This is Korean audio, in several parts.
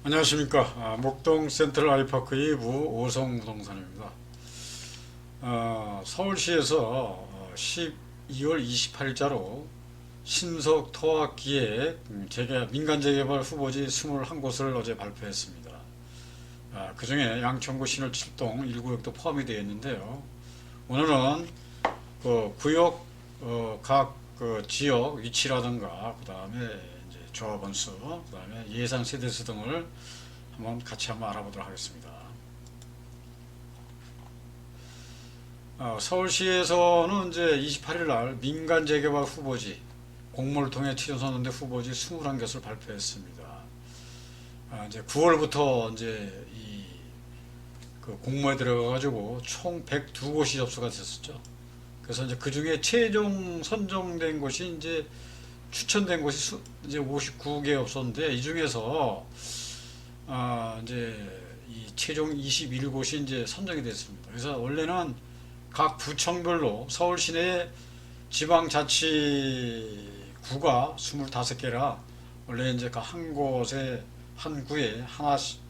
안녕하십니까. 목동 센트럴 아이파크 2부 오성부동산입니다. 서울시에서 12월 28일자로 신속 토학기획 민간 재개발 후보지 21곳을 어제 발표했습니다. 그 중에 양천구 신월 7동 1구역도 포함이 되어 있는데요. 오늘은 그 구역 각 그 지역 위치라든가 그 다음에 이제 조합원 수, 그 다음에 예상 세대수 등을 같이 한번 알아보도록 하겠습니다. 서울시에서는 이제 28일 날 민간 재개발 후보지 공모를 통해 최우선연대 후보지 21곳을 발표했습니다. 이제 9월부터 이제 그 공모에 들어가가지고 총 102곳이 접수가 됐었죠. 그래서 이제 그 중에 최종 선정된 곳이 이제 추천된 곳이 이제 59개 없었는데 이 중에서 이제 이 최종 21곳이 이제 선정이 됐습니다. 그래서 원래는 각 구청별로 서울 시내 지방자치구가 25개라 원래 이제 그 한 곳에 한 구에 하나씩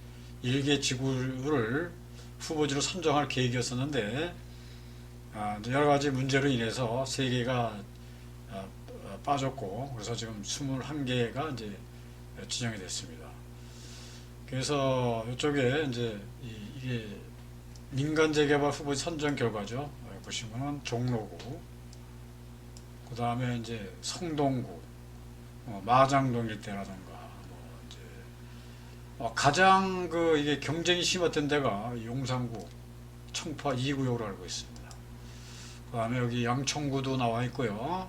1개 지구를 후보지로 선정할 계획이었었는데 여러 가지 문제로 인해서 3개가 빠졌고 그래서 지금 21개가 이제 지정이 됐습니다. 그래서 이쪽에 이제 이게 민간 재개발 후보지 선정 결과죠. 보시면은 종로구, 그 다음에 이제 성동구, 마장동 일대라든가 이제 가장 이게 경쟁이 심했던 데가 용산구, 청파 2구역으로 알고 있습니다. 그 다음에 여기 양천구도 나와 있고요.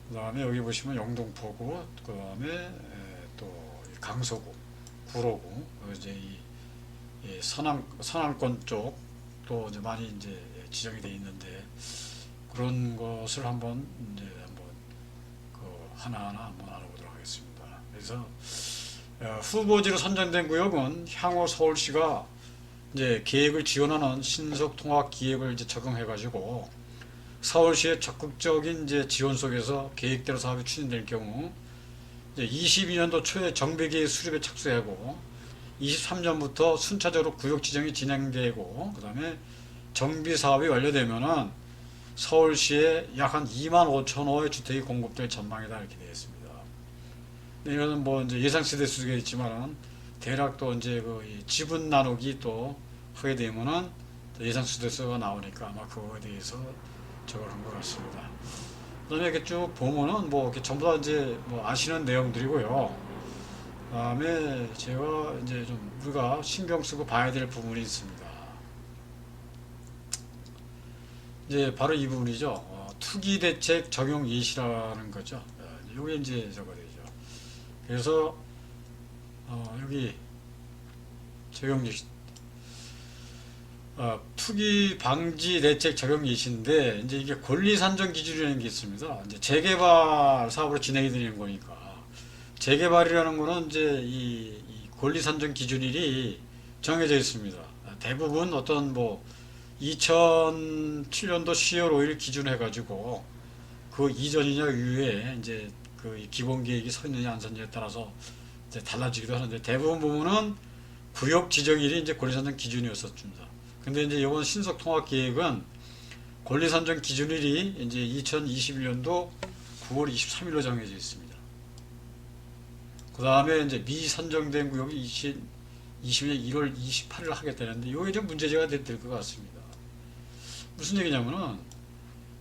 그 다음에 여기 보시면 영등포구, 그 다음에 또 강서구, 구로구, 이제 이 서남권 쪽도 이제 많이 이제 지정이 되어 있는데 그런 것을 한번 하나하나 한번 알아보도록 하겠습니다. 그래서 후보지로 선정된 구역은 향후 서울시가 이제 계획을 지원하는 신속 통합 기획을 이제 적용해가지고 서울시의 적극적인 이제 지원 속에서 계획대로 사업이 추진될 경우 이제 22년도 초에 정비계획 수립에 착수하고 23년부터 순차적으로 구역 지정이 진행되고 그 다음에 정비 사업이 완료되면은 서울시에 약 한 2만 5천 호의 주택이 공급될 전망이다 이렇게 되어 있습니다. 이거는 이제 예상 세대 수가 있지만은 대략 또 이제 이 지분 나누기 또 하게 되면은 예상 세대수가 나오니까 아마 그거에 대해서 저걸 한 것 같습니다. 그다음에 이렇게 쭉 보면은 이렇게 전부 다 이제 아시는 내용들이고요. 그다음에 제가 이제 좀 우리가 신경 쓰고 봐야 될 부분이 있습니다. 이제 바로 이 부분이죠. 투기 대책 적용 예시라는 거죠. 이게 이제 저거 되죠. 그래서 여기 적용 예시. 투기 방지 대책 적용 예시인데 이제 이게 권리 산정 기준이라는 게 있습니다. 이제 재개발 사업으로 진행이 되는 거니까 재개발이라는 거는 이제 이 권리 산정 기준일이 정해져 있습니다. 대부분 어떤 2007년도 10월 5일 기준해 가지고 그 이전이냐 이후에 이제 그 기본 계획이 서 있느냐 안 서느냐에 따라서 이제 달라지기도 하는데 대부분 보면은 구역 지정일이 이제 권리 산정 기준이었었습니다. 근데 이제 이번 신속 통합 계획은 권리 산정 기준일이 이제 2021년도 9월 23일로 정해져 있습니다. 그 다음에 이제 미선정된 구역이 2020년 1월 28일 하겠다는데 이게 좀 문제제가 될 것 같습니다. 무슨 얘기냐면은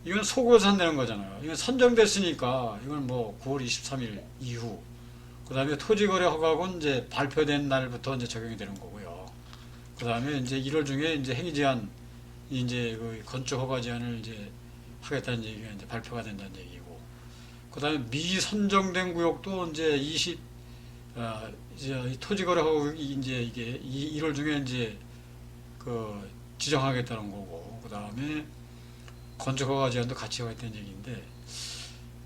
이건 소구에서 한다는 거잖아요. 이건 선정됐으니까 이건 9월 23일 이후 그 다음에 토지거래 허가는 이제 발표된 날부터 이제 적용이 되는 거고요. 그 다음에 이제 1월 중에 이제 행위 제한, 이제 그 건축 허가 제한을 이제 하겠다는 얘기가 이제 발표가 된다는 얘기고. 그 다음에 미선정된 구역도 이제 이제 토지거래 허가 이제 이게 1월 중에 이제 그 지정하겠다는 거고. 그 다음에 건축 허가 제한도 같이 하겠다는 얘기인데,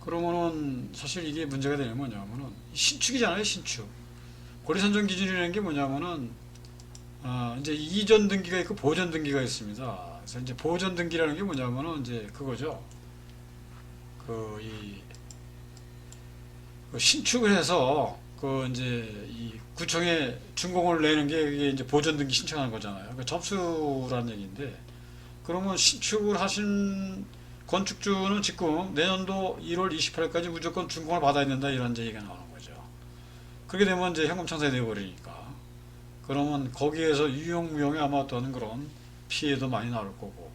그러면은 사실 이게 문제가 되는 뭐냐면은 신축이잖아요, 신축. 권리선정 기준이라는 게 뭐냐면은 이제 이전 등기가 있고 보전 등기가 있습니다. 그래서 이제 보전 등기라는 게 뭐냐면은 이제 그거죠. 그 신축을 해서 그 이제 이 구청에 준공을 내는 게 이게 이제 보전 등기 신청하는 거잖아요. 그 접수라는 얘기인데 그러면 신축을 하신 건축주는 지금 내년도 1월 28일까지 무조건 준공을 받아야 된다 이런 이제 얘기가 나오는 거죠. 그렇게 되면 이제 현금 청산이 되어버리니까 그러면 거기에서 유용무용에 아마 어떤 그런 피해도 많이 나올 거고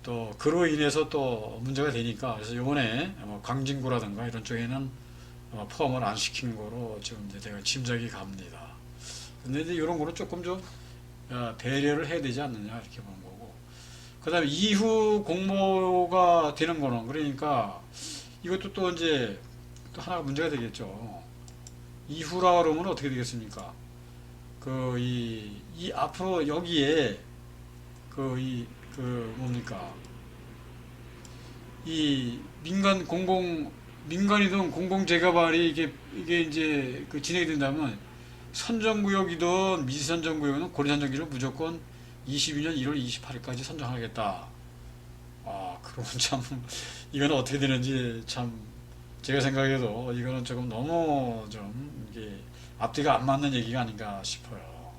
또 그로 인해서 또 문제가 되니까 그래서 이번에 뭐 광진구라든가 이런 쪽에는 포함을 안 시키는 거로 지금 이제 제가 짐작이 갑니다. 근데 이제 이런 거는 조금 좀 배려를 해야 되지 않느냐 이렇게 보는 거고 그 다음에 이후 공모가 되는 거는 그러니까 이것도 또 이제 또 하나가 문제가 되겠죠. 이후라 그러면 어떻게 되겠습니까? 이 앞으로 여기에 뭡니까? 이 민간이든 공공재개발이 이게 이제 진행이 된다면 선정구역이든 미선정구역은 고려선정기를 무조건 22년 1월 28일까지 선정하겠다. 그러면 참 이거는 어떻게 되는지 참 제가 생각해도 이거는 조금 너무 좀 이게 앞뒤가 안 맞는 얘기가 아닌가 싶어요.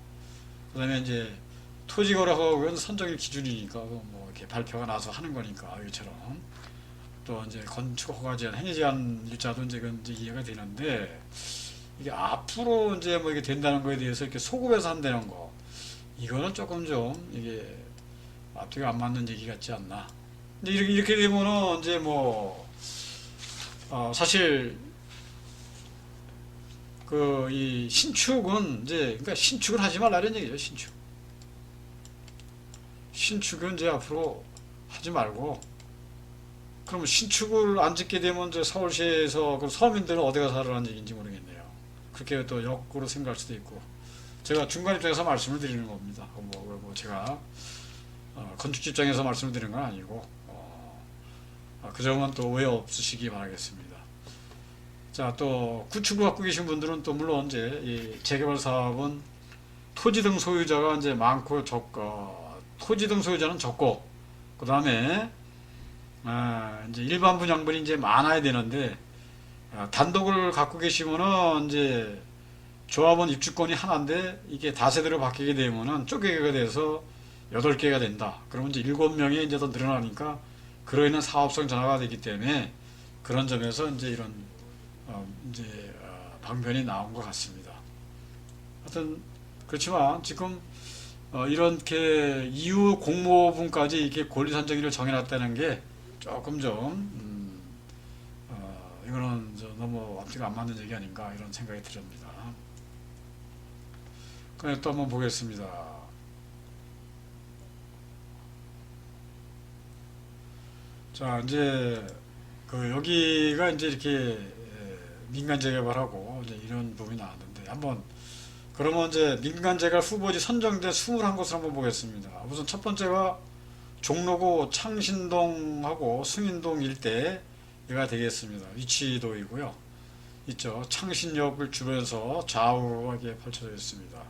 그다음에 이제 토지거래허가는 선정일 기준이니까 뭐 이렇게 발표가 나서 하는 거니까 이처럼 또 이제 건축허가 제한, 행위 제한 일자도 이제 이해가 되는데 이게 앞으로 이제 뭐 이게 된다는 거에 대해서 이렇게 소급해서 한다는 거 이거는 조금 좀 이게 앞뒤가 안 맞는 얘기 같지 않나. 근데 이렇게 되면은 이제 뭐 사실 이 신축은 이제 그러니까 신축을 하지 말라는 얘기죠. 신축은 이제 앞으로 하지 말고 그럼 신축을 안 짓게 되면 이제 서울시에서 그 서민들은 어디 가서 하라는 얘기인지 모르겠네요. 그렇게 또 역으로 생각할 수도 있고 제가 중간 입장에서 말씀을 드리는 겁니다. 뭐 제가 건축 입장에서 말씀을 드리는 건 아니고 그 점은 또 오해 없으시기 바라겠습니다. 자, 또 구축을 갖고 계신 분들은 또 물론 이제 이 재개발 사업은 토지 등 소유자가 이제 많고 토지 등 소유자는 적고 그 다음에 이제 일반 분양분이 이제 많아야 되는데 단독을 갖고 계시면은 이제 조합원 입주권이 하나인데 이게 다세대로 바뀌게 되면은 쪼개기가 돼서 8개가 된다. 그러면 이제 7명이 이제 더 늘어나니까 그로 인한 사업성 전환가 되기 때문에 그런 점에서 이제 이런 방편이 나온 것 같습니다. 하여튼 그렇지만 지금 이렇게 이후 공모분까지 이렇게 권리선정일을 정해놨다는 게 조금 좀 이거는 너무 앞뒤가 안 맞는 얘기 아닌가 이런 생각이 듭니다. 그럼 또 한번 보겠습니다. 자, 이제 여기가 이제 이렇게 민간 재개발하고 이제 이런 부분이 나왔는데 한번 그러면 이제 민간 재개발 후보지 선정된 21곳을 한번 보겠습니다. 우선 첫 번째가 종로구 창신동하고 승인동 일대가 되겠습니다. 위치도이고요. 있죠. 창신역을 주변에서 좌우하게 펼쳐져 있습니다.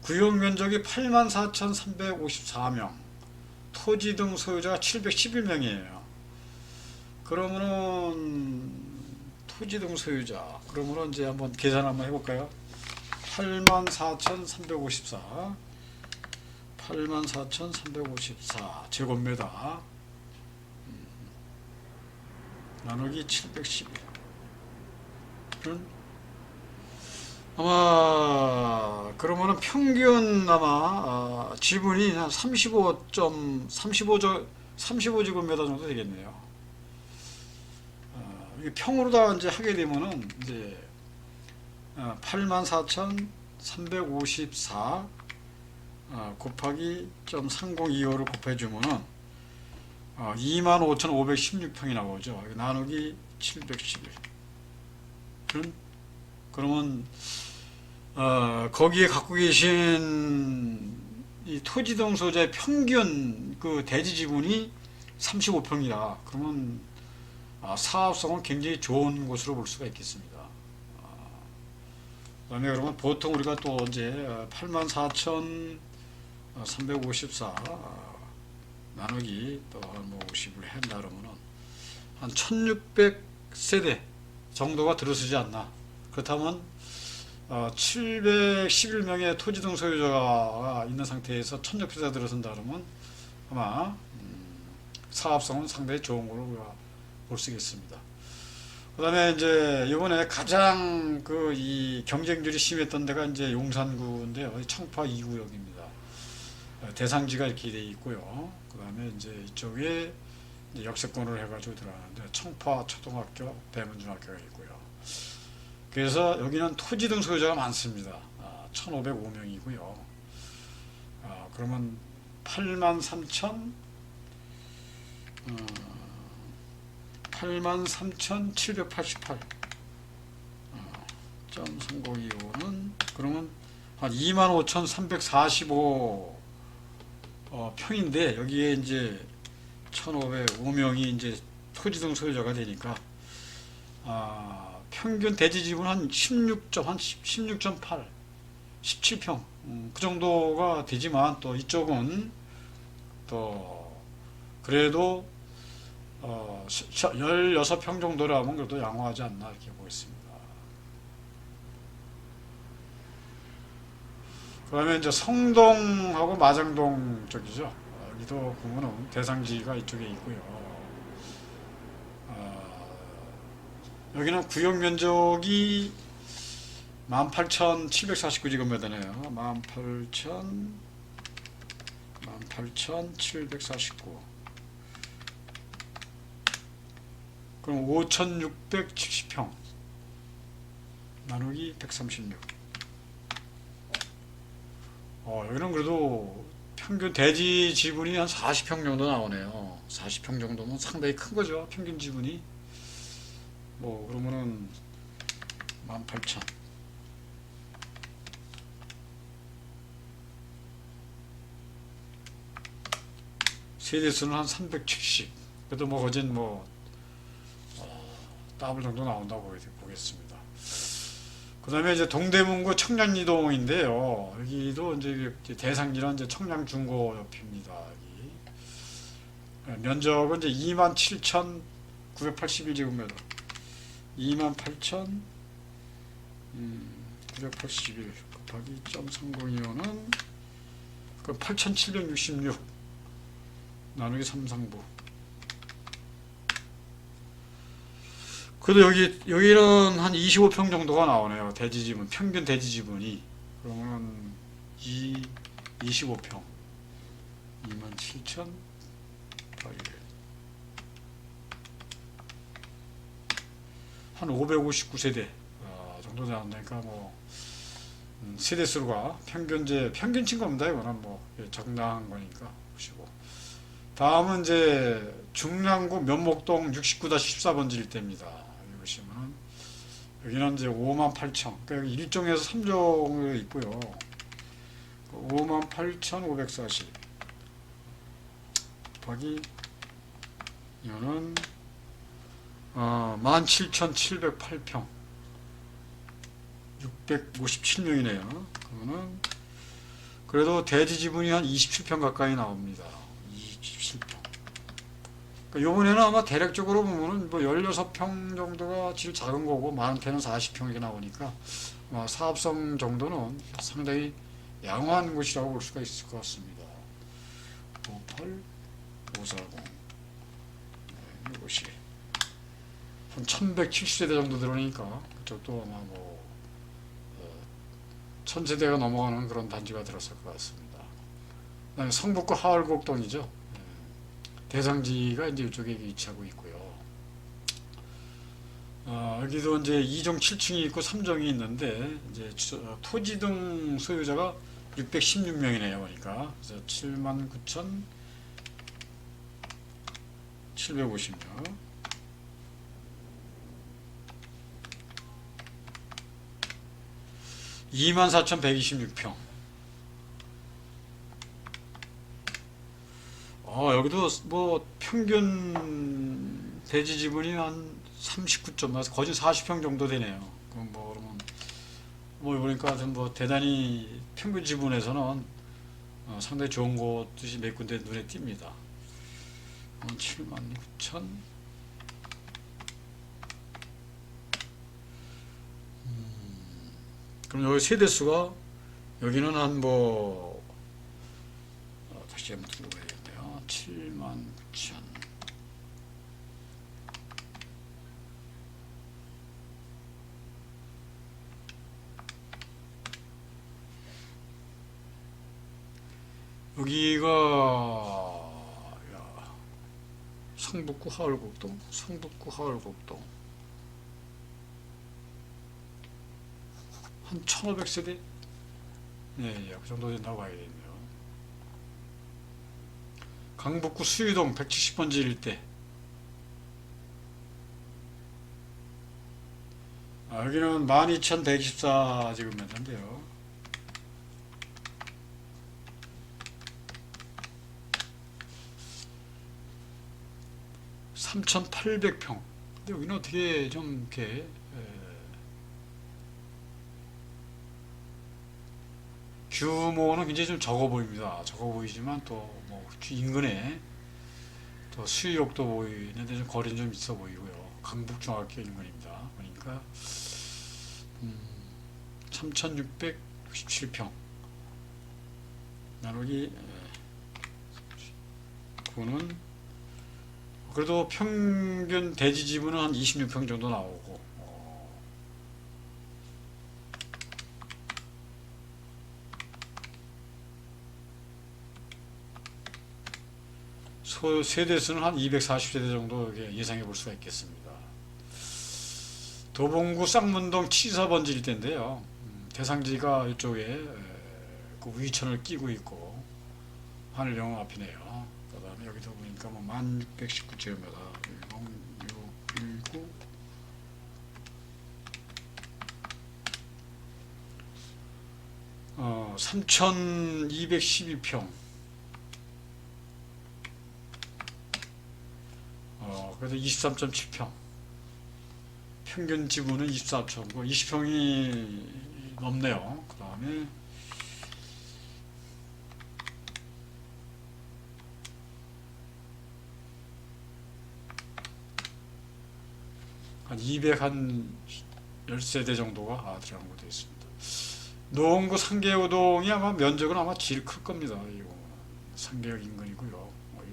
구역 면적이 84,354명, 토지 등 소유자가 711명이에요. 그러면은 토지 등 소유자 그러면은 이제 한번 계산 한번 해볼까요? 84,354 제곱미터 나누기 711 아마 그러면은 평균 아마 지분이 한 35제곱미터 정도 되겠네요. 이게 평으로 다 이제 하게 되면은 이제 84,354 곱하기 .3025를 곱해주면은 25,516평이 나오죠. 나누기 711. 그러면 거기에 갖고 계신 이 토지 등 소유자의 평균 그 대지 지분이 35평이다. 그러면 사업성은 굉장히 좋은 곳으로 볼 수가 있겠습니다. 그다음에 그러면 보통 우리가 또 이제 84,354 나누기 또 뭐 50을 한다 그러면은 한 1600세대 정도가 들어서지 않나 그렇다면 711명의 토지 등 소유자가 있는 상태에서 1600세가 들어선다 그러면 아마 사업성은 상당히 좋은 걸로 우리가 볼 수 있겠습니다. 그 다음에 이제 이번에 가장 이 경쟁률이 심했던 데가 이제 용산구인데요. 청파 2구역입니다. 대상지가 이렇게 돼 있고요. 그 다음에 이제 이쪽에 이제 역세권을 해가지고 들어가는데 청파 초등학교, 대문중학교가 있고요. 그래서 여기는 토지 등 소유자가 많습니다. 1505명이고요. 그러면 83,788 .3025는 그러면 한 25,345 평인데 여기에 이제 1,505명이 이제 토지 등 소유자가 되니까 평균 대지 지분 한 16.8, 17평 그 정도가 되지만 또 이쪽은 또 그래도 16평 정도라면 그래도 양호하지 않나 이렇게 보겠습니다. 그다음에 이제 성동하고 마장동 쪽이죠. 여기도 보면은 대상지가 이쪽에 있고요. 여기는 구역 면적이 18,749제곱미터네요. 18,749. 그럼 5,670평 나누기 136. 여기는 그래도 평균 대지 지분이 한 40평 정도 나오네요. 40평 정도면 상당히 큰 거죠. 평균 지분이. 그러면은 18,000. 세대수는 한 370. 그래도 거진 더블 정도 나온다고 보겠습니다. 그 다음에 이제 동대문구 청량리동인데요. 여기도 이제 대상지는 이제 청량중고 옆입니다. 여기. 면적은 이제 27,981제곱미터. 28,981 곱하기 0.302호는 8,766 나누기 3상부. 그래도 여기는 한 25평 정도가 나오네요. 대지 지분, 평균 대지 지분이. 그러면 25평. 27,000 한 559세대 정도 나온다니까 세대수가 평균치인 겁니다. 이거는 적당한 거니까 보시고. 다음은 이제 중랑구 면목동 69-14번지 일대입니다. 여기 보시면 여기는 이제 58,000. 그러니까 1종에서 3종으로 있고요. 58,540 곱하기 이거는 17,708평 657명이네요. 그러면은 그래도 대지 지분이 한 27평 가까이 나옵니다. 27평. 그러니까 요번에는 아마 대략적으로 보면은 16평 정도가 제일 작은 거고 많게는 40평 이게 나오니까 사업성 정도는 상당히 양호한 곳이라고 볼 수가 있을 것 같습니다. 58, 540 이것이 한 1170세대 정도 들어오니까 그쪽도 아마 1000세대가 넘어가는 그런 단지가 들었을 것 같습니다. 그다음에 성북구 하월곡동이죠. 대상지가 이제 이쪽에 위치하고 있고요. 여기도 이제 2종 7층이 있고 3종이 있는데 이제 토지 등 소유자가 616명이네요. 보니까 그래서 79,750명. 24,126평. 여기도 평균 대지 지분이 한 39점, 거진 40평 정도 되네요. 그럼 그러면 보니까 대단히 평균 지분에서는 상당히 좋은 곳이 몇 군데 눈에 띕니다. 79,000 그럼 여기 세대수가 여기는 한 뭐 다시 한번 들고 가야겠네요. 79,000. 여기가 성북구 하울곡동, 성북구 하울곡동 한 1500세대? 네, 그 정도 된다고 봐야겠네요. 강북구 수유동 170번지 일대. 여기는 12,124 지금 멘트인데요. 3,800평. 근데 여기는 어떻게 좀 이렇게 규모는 굉장히 좀 적어 보입니다. 적어 보이지만 또 뭐 인근에 또 수유역도 보이는데 좀 거리는 좀 있어 보이고요. 강북중학교 인근입니다. 그러니까 3,667평 나누기 9는 그래도 평균 대지 지분은 한 26평 정도 나오고 세대수는 한 240세대 정도 예상해 볼 수가 있겠습니다. 도봉구 쌍문동 74번지 일대인데요. 대상지가 이쪽에 그 위천을 끼고 있고 하늘영 앞이네요. 그 다음에 여기도 보니까 뭐 1619제곱미터 10619 3212평. 그래서 23.7평. 평균 지분은 24평. 20평이 넘네요. 그 다음에 한 210세대 정도가 들어간 것도 있습니다. 노원구 상계우동이 아마 면적은 아마 제일 클 겁니다. 이거 상계역 인근이고요.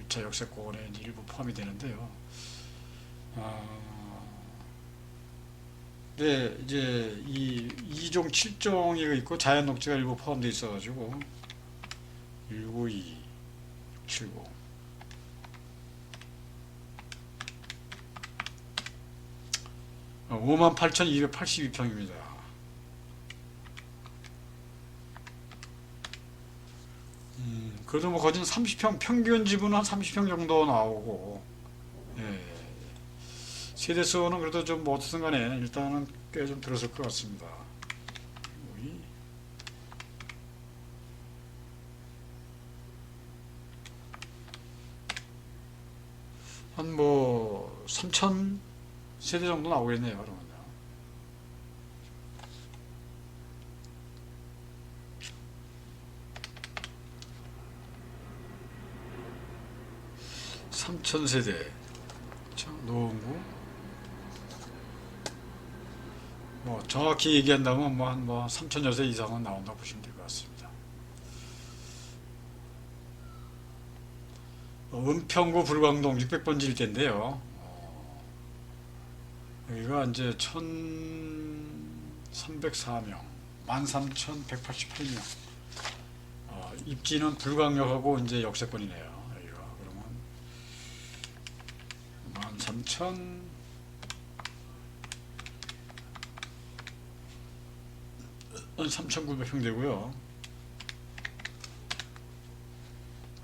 1차 역세권에 일부 포함이 되는데요. 네, 이제 이 2종 7종이 있고 자연 녹지가 일부 포함되어 있어가지고 192, 670 58,282평입니다. 그래도 뭐 거진 30평, 평균 지분은 한 30평 정도 나오고, 예. 세대수는 그래도 좀 뭐 어떻든 간에 일단은 꽤 좀 들었을 것 같습니다. 한 뭐 3,000세대 정도 나오겠네요. 그러면. 삼천세대 노원구 뭐 정확히 얘기한다면 뭐 한 3천여 세 이상은 나온다 보시면 될 것 같습니다. 은평구 불광동 600번지 일대인데요. 여기가 이제 1,304명, 13,188명. 입지는 불광역하고 이제 역세권이네요. 여기가 그러면 3,900평 되고요.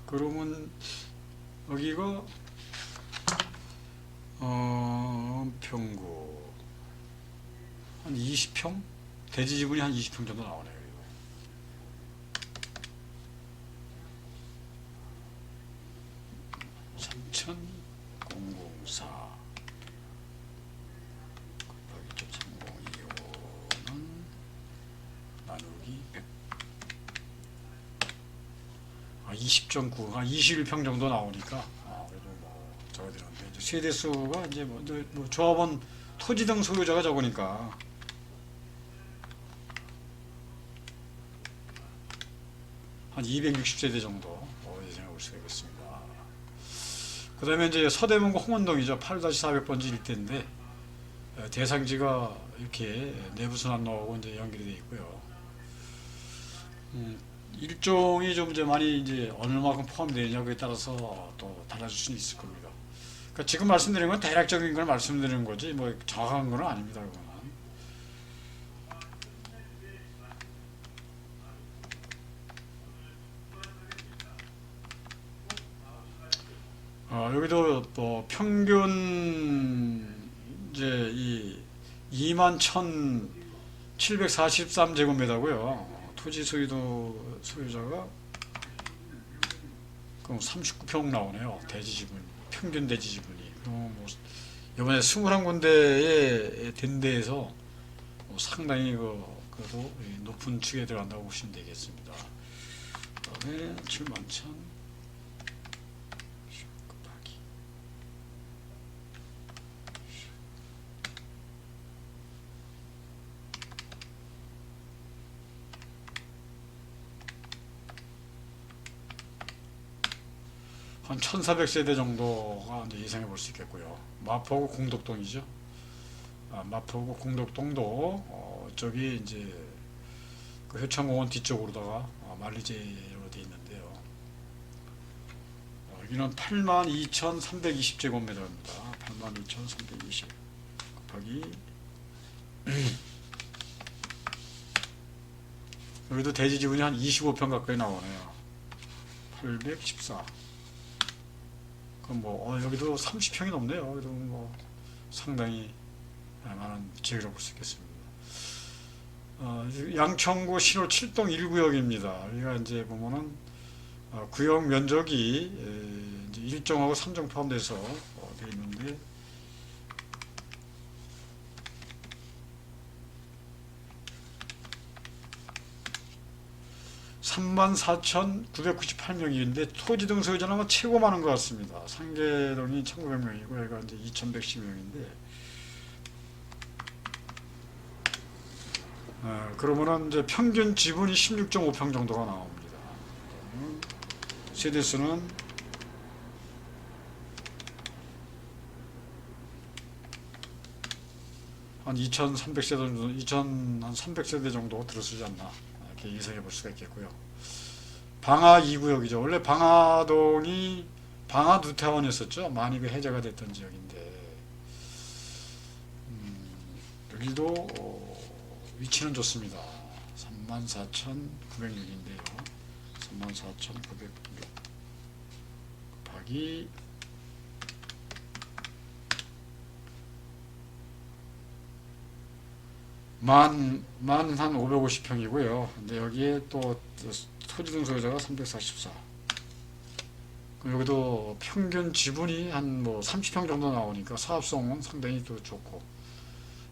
그러면 여기가 평구 한 20평? 대지 지분이 한 20평 정도 나오네요. 3,004 곱하기 3025는 나누기 100 20.9, 21평 정도 나오니까 그래도 뭐 저거 되는데 세대수가 이제 뭐 조합원 토지 등 소유자가 적으니까 한 260세대 정도 예상해 볼 수가 있겠습니다. 그 다음에 이제 서대문구 홍원동이죠. 8-400번지 일대인데 대상지가 이렇게 내부순환로하고 이제 연결이 되어 있고요. 일종이 좀 이제 많이 이제 어느 만큼 포함되느냐에 따라서 또 달라질 수는 있을 겁니다. 그러니까 지금 말씀드린 건 대략적인 걸 말씀드리는 거지 뭐 정확한 건 아닙니다. 그거는. 여기도 뭐 평균 이제 이 21,743제곱미터고요. 토지 소유자가 그럼 39평 나오네요. 대지 지분 평균 대지 지분이. 뭐 이번에 21군데에 된 데에서 뭐 상당히 그래도 높은 축에 들어간다고 보시면 되겠습니다. 그다음에 71,000 한 1400세대 정도가 이제 예상해 볼 수 있겠고요. 마포구 공덕동이죠. 마포구 공덕동도 저기 이제 그 효창공원 뒤쪽으로다가 만리제로 되어 있는데요. 여기는 82,320제곱미터입니다. 82,320 곱하기 여기도 대지 지분이 한 25평 가까이 나오네요. 814. 그럼 뭐 여기도 30평이 넘네요. 그래도 뭐 상당히 많은 지역이라고 볼 수 있겠습니다. 양천구 신호 7동 1구역입니다. 여기가 이제 보면은 구역 면적이 이제 1정하고 3정 포함돼서 되어 있는데 34,998명인데 토지 등 소유자는 최고 많은 것 같습니다. 상계동이 1,900명이고 여기가 이제 2,110명인데 그러면은 이제 평균 지분이 16.5평 정도가 나옵니다. 세대수는 한 2,300세대 정도, 2,300세대 정도 들어서지 않나 이렇게 예상해 볼 수가 있겠고요. 방화 2구역이죠. 원래 방화동이 방화누타원이었었죠. 많이 해제가 됐던 지역인데 여기도 위치는 좋습니다. 34,906인데요. 34,906 곱하기 만 한 550평이고요. 근데 여기에 또 토지 등 소유자가 344. 여기도 평균 지분이 한 뭐 30평 정도 나오니까 사업성은 상당히 또 좋고,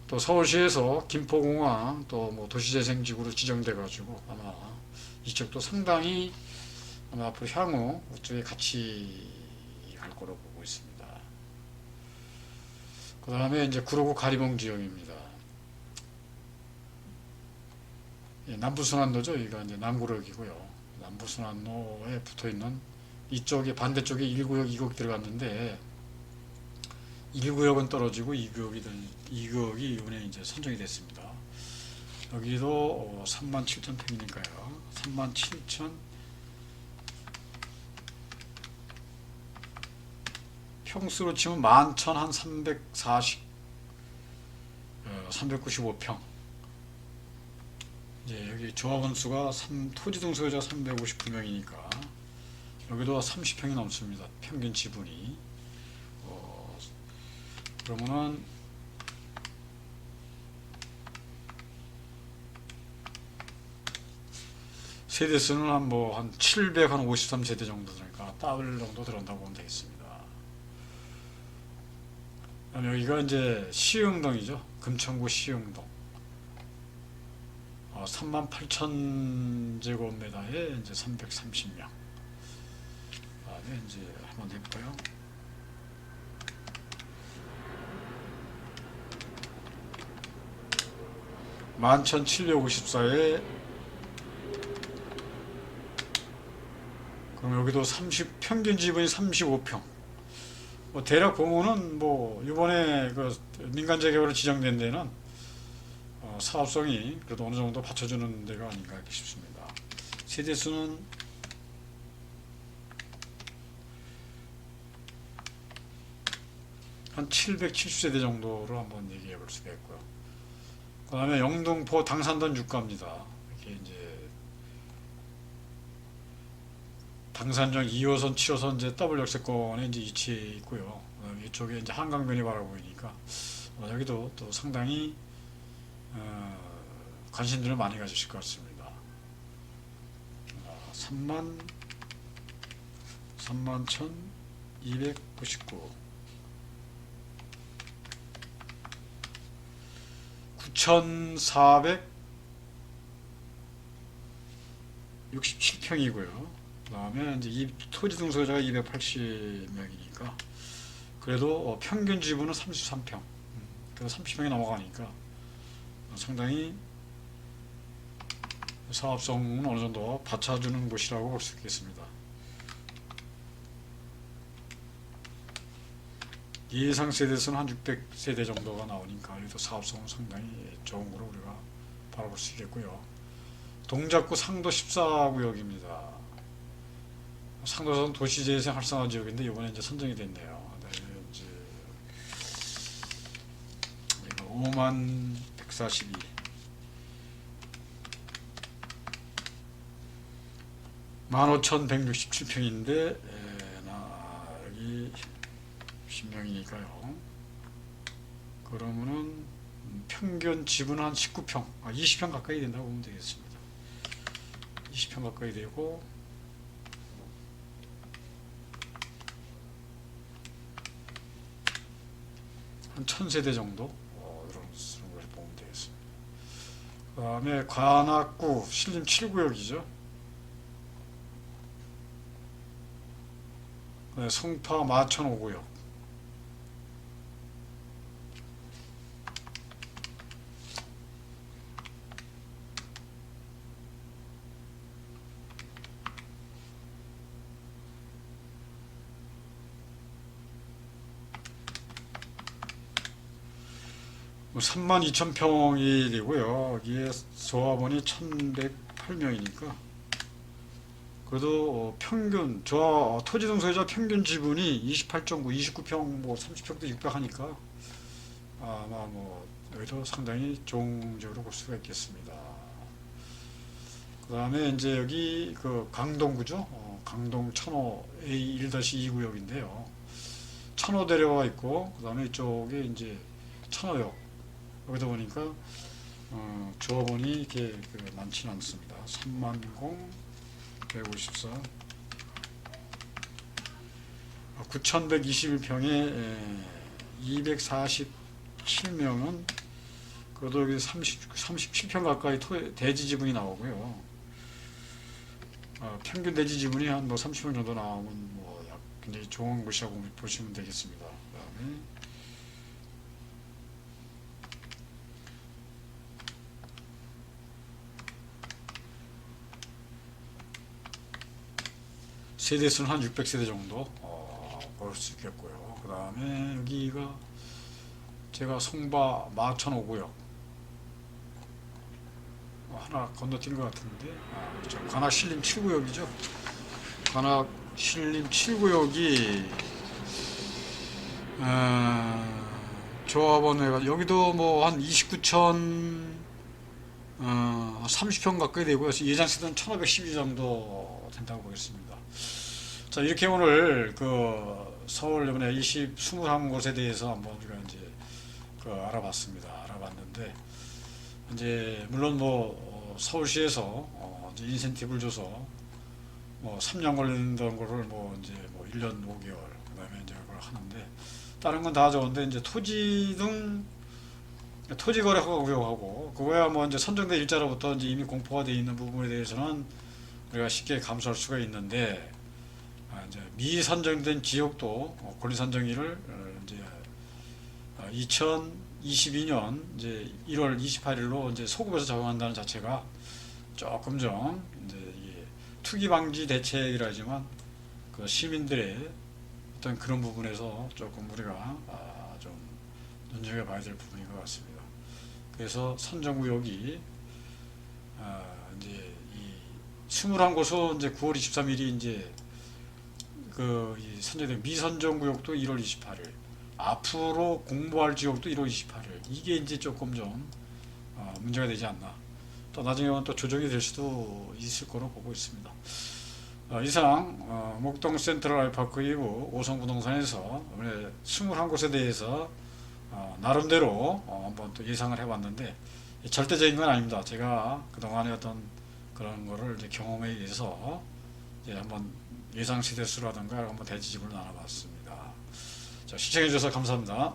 또 서울시에서 김포공항 또 뭐 도시재생지구로 지정돼 가지고 아마 이쪽도 상당히 아마 앞으로 향후 이쪽에 같이 갈 거로 보고 있습니다. 그 다음에 이제 구로구 가리봉 지역입니다. 남부순환로죠. 여기가 이제 남구역이고요. 남부순환로에 붙어 있는 이쪽에 반대쪽에 1구역, 2구역 들어갔는데 1구역은 떨어지고 2구역이 이번에 이제 선정이 됐습니다. 여기도 37,000평이니까요. 37,000 평수로 치면 11,000 한 395평. 이제 여기 조합원 수가 토지 등 소유자 359명이니까 여기도 30평이 넘습니다. 평균 지분이. 그러면은 세대수는 한 753세대 정도 되니까 더블 정도 들어온다고 보면 되겠습니다. 그다음에 여기가 이제 시흥동이죠. 금천구 시흥동. 38,000제곱미터에 이제 330명. 그다음에 이제 한번 해볼까요? (11,754에) 그럼 여기도 30, 평균 지분이 35평. 뭐 대략 보면은 뭐 이번에 그 민간 재개발로 지정된 데는 사업성이 그래도 어느 정도 받쳐주는 데가 아닌가 싶습니다. 세대수는 한 770세대 정도로 한번 얘기해 볼 수가 있고요. 그 다음에 영등포 당산동 유가입니다. 이렇게 이제 당산역 2호선, 7호선 이제 더블 역세권에 이제 위치해 있고요. 그다음에 이쪽에 이제 한강변이 바라보이니까 여기도 또 상당히 관심들을 많이 가지실 것 같습니다. 31,299 9,467평이고요. 그 다음에 이제 이 토지 등소자가 280명이니까 그래도 평균 지분은 33평. 그래서 30평이 넘어가니까 상당히 사업성은 어느 정도 받쳐주는 곳이라고 볼 수 있겠습니다. 예상 세대수는 한 600세대 정도가 나오니까 여기도 사업성은 상당히 좋은 거로 우리가 바라볼 수 있겠고요. 동작구 상도 14구역입니다. 상도선 도시재생 활성화 지역인데 이번에 이제 선정이 됐네요. 네, 이제 51,142 15,167평인데 여기 10명이니까요. 그러면은 평균 지분은 한 19평, 20평 가까이 된다고 보면 되겠습니다. 20평 가까이 되고 한 1000세대 정도 이런 걸 보면 되겠습니다. 그 다음에 관악구 신림 7구역이죠. 네, 송파 마천 5구역. 뭐 32,000평이 되고요. 여기에 조합원이 1,108명이니까 그래도 평균 토지 등소유자 평균 지분이 28.9, 29평, 뭐 30평도 육박하니까 아마 뭐 여기도 상당히 좋은 지역으로 볼 수가 있겠습니다. 그 다음에 이제 여기 그 강동구죠. 강동 천호 A1-2구역인데요. 천호대로가 있고 그 다음에 이쪽에 이제 천호역 여기다 보니까 조합원이 이렇게 많지는 않습니다. 30,154 9,121평에 247명은 그래도 여기 37평 가까이 대지 지분이 나오고요. 평균 대지 지분이 한 뭐 30평 정도 나오면 뭐 굉장히 좋은 곳이라고 보시면 되겠습니다. 그다음에 세대수는 한 600세대 정도 볼 수 있겠고요. 그 다음에 여기가 제가 송파 마천 5구역 하나 건너뛴 것 같은데 그렇죠. 관악 신림 7구역이죠. 관악 신림 7구역이 조합원회가 여기도 뭐 한 29,000 30평 가까이 되고요. 예상 세대는 1,512 정도 된다고 보겠습니다. 자, 이렇게 오늘 서울 이번에 21곳에 대해서 한번 우리가 이제 알아봤는데, 이제 물론 뭐 서울시에서 이제 인센티브를 줘서 뭐 3년 걸린다는 거를 뭐 이제 뭐 1년 5개월 그다음에 이제 그걸 하는데 다른 건 다 좋은데 이제 토지 거래 허가구역하고 그거야 뭐 이제 선정된 일자로부터 이제 이미 공포가 되어 있는 부분에 대해서는 우리가 쉽게 감수할 수가 있는데 이제 미선정된 지역도 권리선정일을 이제 2022년 이제 1월 28일로 이제 소급해서 적용한다는 자체가 조금 좀 이제 이게 투기 방지 대책이라지만 그 시민들의 어떤 그런 부분에서 조금 우리가 좀 눈여겨봐야 될 부분인 것 같습니다. 그래서 선정구역이 이제 이 21곳은 이제 9월 23일이 이제 이 선정된 미선정구역도 1월 28일, 앞으로 공부할 지역도 1월 28일. 이게 이제 조금 좀 문제가 되지 않나. 또 나중에는 또 조정이 될 수도 있을 거로 보고 있습니다. 이상 목동 센트럴 아이파크 2부 오성부동산에서 21곳에 대해서 나름대로 한번 또 예상을 해봤는데 절대적인 건 아닙니다. 제가 그동안의 어떤 그런 거를 이제 경험에 의해서 이제 한번 예상 세대수라든가 한번 대지집을 나눠봤습니다. 자, 시청해주셔서 감사합니다.